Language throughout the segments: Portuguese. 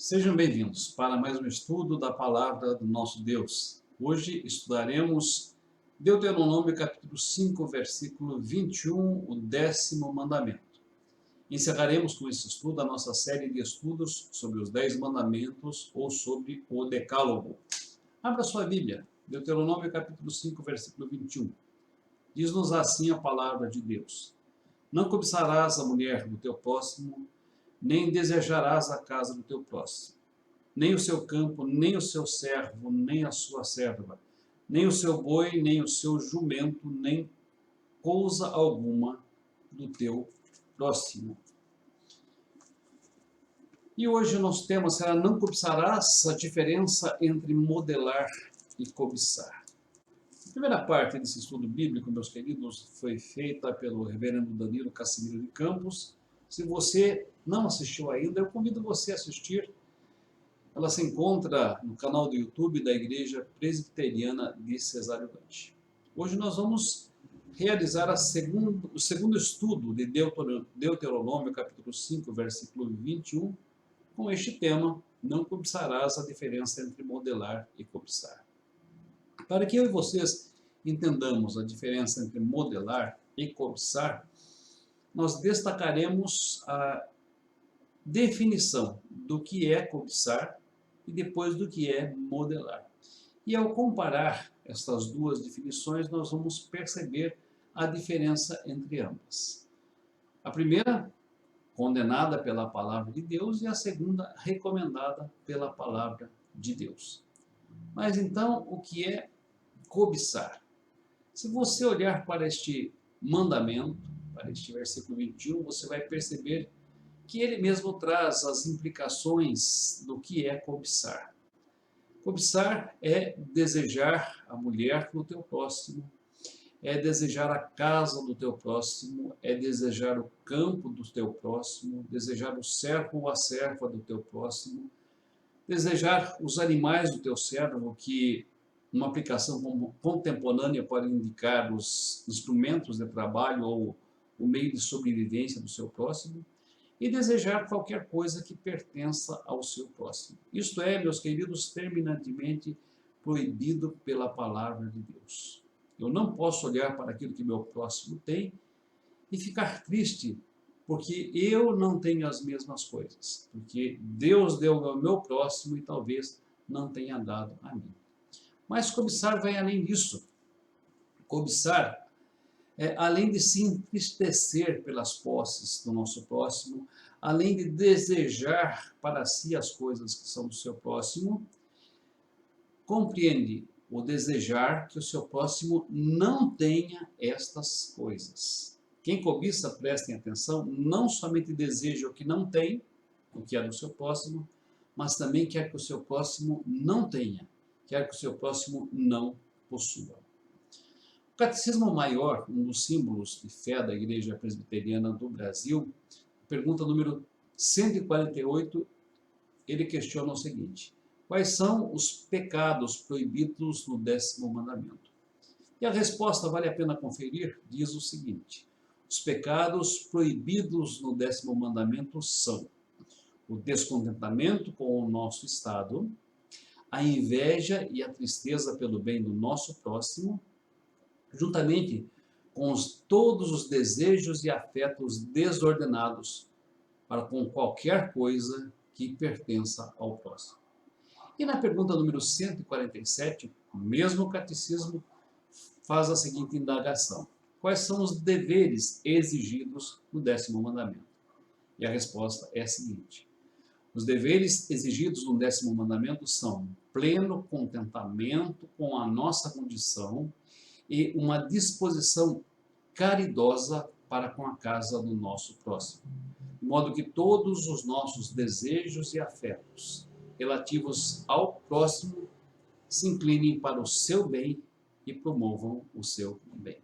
Sejam bem-vindos para mais um estudo da palavra do nosso Deus. Hoje estudaremos Deuteronômio capítulo 5, versículo 21, o 10º mandamento. Encerraremos com esse estudo a nossa série de estudos sobre os 10 mandamentos ou sobre o Decálogo. Abra sua Bíblia, Deuteronômio capítulo 5, versículo 21. Diz-nos assim a palavra de Deus: Não cobiçarás a mulher do teu próximo, nem desejarás a casa do teu próximo, nem o seu campo, nem o seu servo, nem a sua serva, nem o seu boi, nem o seu jumento, nem coisa alguma do teu próximo. E hoje o nosso tema será: não cobiçarás, a diferença entre modelar e cobiçar. A primeira parte desse estudo bíblico, meus queridos, foi feita pelo reverendo Danilo Cassimiro de Campos. Se você não assistiu ainda, eu convido você a assistir. Ela se encontra no canal do YouTube da Igreja Presbiteriana de Cesário Dante. Hoje nós vamos realizar o segundo estudo de Deuteronômio, capítulo 5, versículo 21, com este tema: não cobiçarás, a diferença entre modelar e cobiçar. Para que eu e vocês entendamos a diferença entre modelar e cobiçar, nós destacaremos a definição do que é cobiçar e depois do que é modelar. E ao comparar estas duas definições, nós vamos perceber a diferença entre ambas. A primeira, condenada pela palavra de Deus, e a segunda, recomendada pela palavra de Deus. Mas então, o que é cobiçar? Se você olhar para este mandamento, para este versículo 21, você vai perceber que ele mesmo traz as implicações do que é cobiçar. Cobiçar é desejar a mulher do teu próximo, é desejar a casa do teu próximo, é desejar o campo do teu próximo, desejar o servo ou a serva do teu próximo, desejar os animais do teu servo, que uma aplicação contemporânea pode indicar os instrumentos de trabalho ou o meio de sobrevivência do seu próximo, e desejar qualquer coisa que pertença ao seu próximo. Isto é, meus queridos, terminantemente proibido pela palavra de Deus. Eu não posso olhar para aquilo que meu próximo tem e ficar triste porque eu não tenho as mesmas coisas, porque Deus deu ao meu próximo e talvez não tenha dado a mim. Mas cobiçar vai além disso. Cobiçar, além de se entristecer pelas posses do nosso próximo, além de desejar para si as coisas que são do seu próximo, compreende o desejar que o seu próximo não tenha estas coisas. Quem cobiça, prestem atenção, não somente deseja o que não tem, o que é do seu próximo, mas também quer que o seu próximo não tenha, quer que o seu próximo não possua. O Catecismo Maior, um dos símbolos de fé da Igreja Presbiteriana do Brasil, pergunta número 148, ele questiona o seguinte: quais são os pecados proibidos no 10º mandamento? E a resposta, vale a pena conferir, diz o seguinte: os pecados proibidos no 10º mandamento são o descontentamento com o nosso estado, a inveja e a tristeza pelo bem do nosso próximo, juntamente com todos os desejos e afetos desordenados para com qualquer coisa que pertença ao próximo. E na pergunta número 147, o mesmo catecismo faz a seguinte indagação: quais são os deveres exigidos no 10º mandamento? E a resposta é a seguinte: os deveres exigidos no 10º mandamento são pleno contentamento com a nossa condição e uma disposição caridosa para com a casa do nosso próximo, de modo que todos os nossos desejos e afetos relativos ao próximo se inclinem para o seu bem e promovam o seu bem.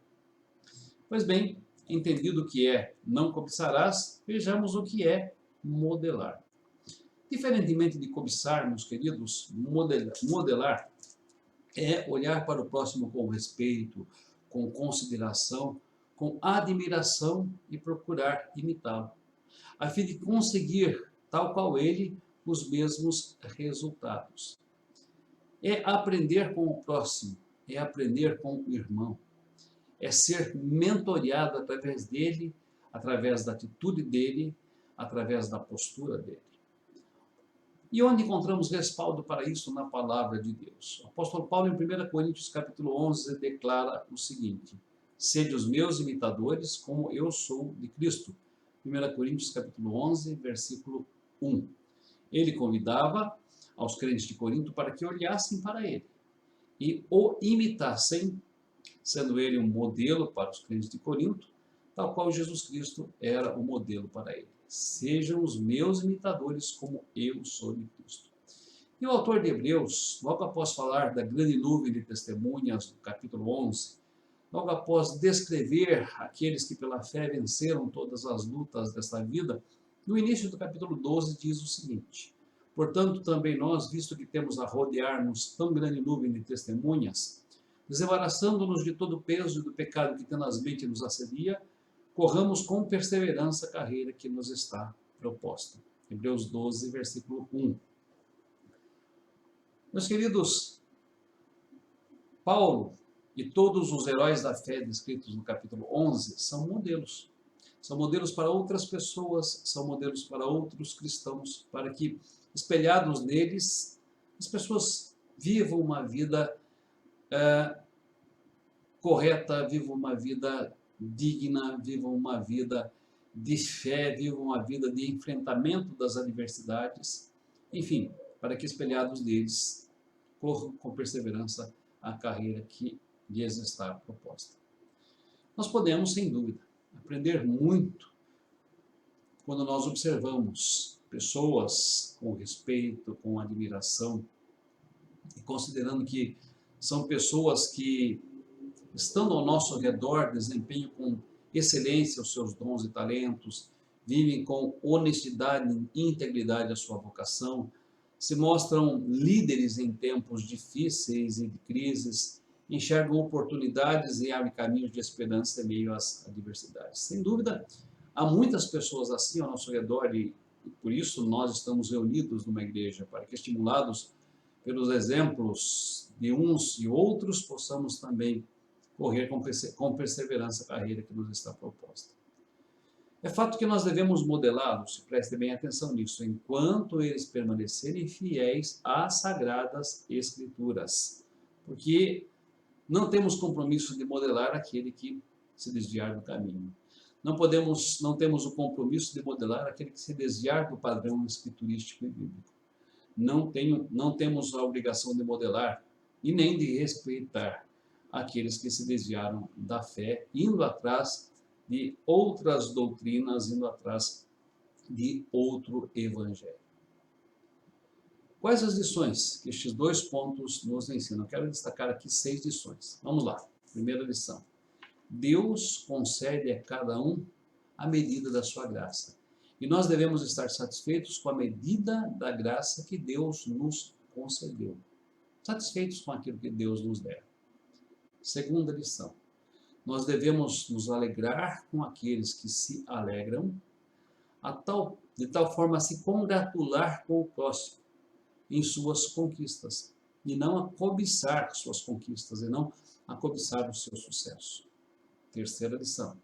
Pois bem, entendido o que é não cobiçarás, vejamos o que é modelar. Diferentemente de cobiçar, meus queridos, modelar é olhar para o próximo com respeito, com consideração, com admiração e procurar imitá-lo, a fim de conseguir, tal qual ele, os mesmos resultados. É aprender com o próximo, é aprender com o irmão, é ser mentoreado através dele, através da atitude dele, através da postura dele. E onde encontramos respaldo para isso? Na palavra de Deus. O apóstolo Paulo, em 1 Coríntios capítulo 11, declara o seguinte: sede os meus imitadores, como eu sou de Cristo. 1 Coríntios capítulo 11, versículo 1. Ele convidava aos crentes de Corinto para que olhassem para ele e o imitassem, sendo ele um modelo para os crentes de Corinto, tal qual Jesus Cristo era o modelo para ele. Sejam os meus imitadores como eu sou de Cristo. E o autor de Hebreus, logo após falar da grande nuvem de testemunhas, no capítulo 11, logo após descrever aqueles que pela fé venceram todas as lutas desta vida, no início do capítulo 12 diz o seguinte: portanto também nós, visto que temos a rodear-nos tão grande nuvem de testemunhas, desembaraçando-nos de todo o peso e do pecado que tenazmente nos assedia, corramos com perseverança a carreira que nos está proposta. Hebreus 12, versículo 1. Meus queridos, Paulo e todos os heróis da fé descritos no capítulo 11 são modelos. São modelos para outras pessoas, são modelos para outros cristãos, para que, espelhados neles, as pessoas vivam uma vida correta, vivam uma vida digna, vivam uma vida de fé, vivam uma vida de enfrentamento das adversidades, enfim, para que espelhados neles corram com perseverança a carreira que lhes está proposta. Nós podemos, sem dúvida, aprender muito quando nós observamos pessoas com respeito, com admiração, e considerando que são pessoas que, estando ao nosso redor, desempenham com excelência os seus dons e talentos, vivem com honestidade e integridade a sua vocação, se mostram líderes em tempos difíceis e de crises, enxergam oportunidades e abrem caminhos de esperança em meio às adversidades. Sem dúvida, há muitas pessoas assim ao nosso redor e por isso nós estamos reunidos numa igreja, para que, estimulados pelos exemplos de uns e outros, possamos também correr com perseverança a carreira que nos está proposta. É fato que nós devemos modelá-los, preste bem atenção nisso, enquanto eles permanecerem fiéis às Sagradas Escrituras, porque não temos compromisso de modelar aquele que se desviar do caminho. Não temos o compromisso de modelar aquele que se desviar do padrão escriturístico e bíblico. Não temos a obrigação de modelar e nem de respeitar aqueles que se desviaram da fé, indo atrás de outras doutrinas, indo atrás de outro evangelho. Quais as lições que estes dois pontos nos ensinam? Eu quero destacar aqui 6 lições. Vamos lá. Primeira lição. Deus concede a cada um a medida da sua graça. E nós devemos estar satisfeitos com a medida da graça que Deus nos concedeu. Satisfeitos com aquilo que Deus nos der. Segunda lição. Nós devemos nos alegrar com aqueles que se alegram, de tal forma a se congratular com o próximo em suas conquistas, e não a cobiçar suas conquistas, e não a cobiçar o seu sucesso. Terceira lição.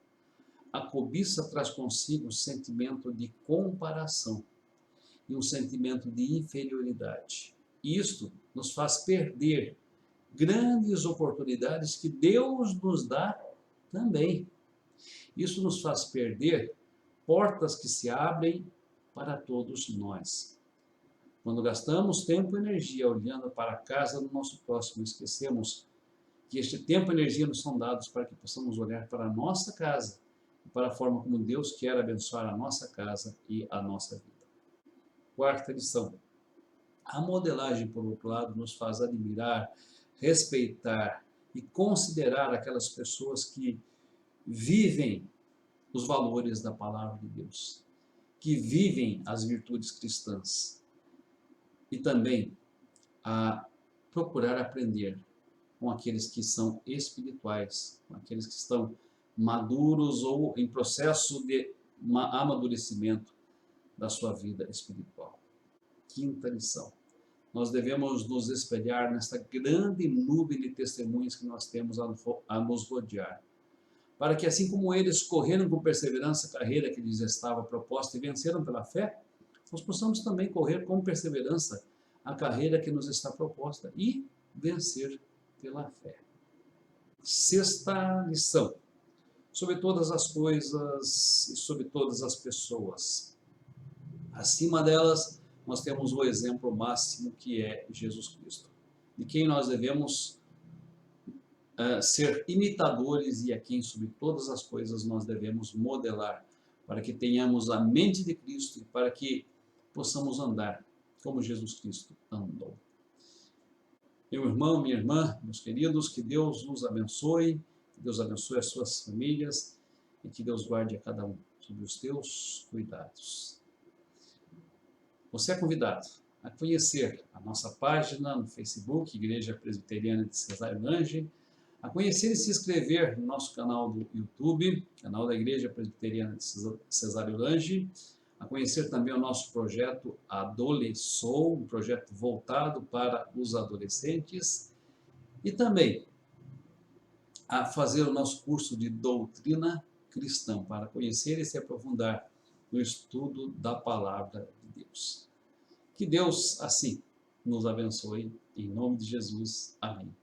A cobiça traz consigo um sentimento de comparação e um sentimento de inferioridade. Isto nos faz perder grandes oportunidades que Deus nos dá também. Isso nos faz perder portas que se abrem para todos nós. Quando gastamos tempo e energia olhando para a casa do nosso próximo, esquecemos que este tempo e energia nos são dados para que possamos olhar para a nossa casa e para a forma como Deus quer abençoar a nossa casa e a nossa vida. Quarta lição. A modelagem, por outro lado, nos faz admirar, respeitar e considerar aquelas pessoas que vivem os valores da palavra de Deus, que vivem as virtudes cristãs, e também a procurar aprender com aqueles que são espirituais, com aqueles que estão maduros ou em processo de amadurecimento da sua vida espiritual. quinta lição. Nós devemos nos espelhar nesta grande nuvem de testemunhas que nós temos a nos rodear, para que assim como eles correram com perseverança a carreira que lhes estava proposta e venceram pela fé, nós possamos também correr com perseverança a carreira que nos está proposta e vencer pela fé. Sexta lição: sobre todas as coisas e sobre todas as pessoas. Acima delas, nós temos o exemplo máximo que é Jesus Cristo, de quem nós devemos ser imitadores e a quem sobre todas as coisas nós devemos modelar, para que tenhamos a mente de Cristo e para que possamos andar como Jesus Cristo andou. Meu irmão, minha irmã, meus queridos, que Deus nos abençoe, que Deus abençoe as suas famílias e que Deus guarde a cada um sob os teus cuidados. Você é convidado a conhecer a nossa página no Facebook, Igreja Presbiteriana de Cesário Lange, a conhecer e se inscrever no nosso canal do YouTube, canal da Igreja Presbiteriana de Cesário Lange, a conhecer também o nosso projeto Adolescou, um projeto voltado para os adolescentes, e também a fazer o nosso curso de doutrina cristã, para conhecer e se aprofundar no estudo da palavra de Deus. Que Deus, assim, nos abençoe, em nome de Jesus. Amém.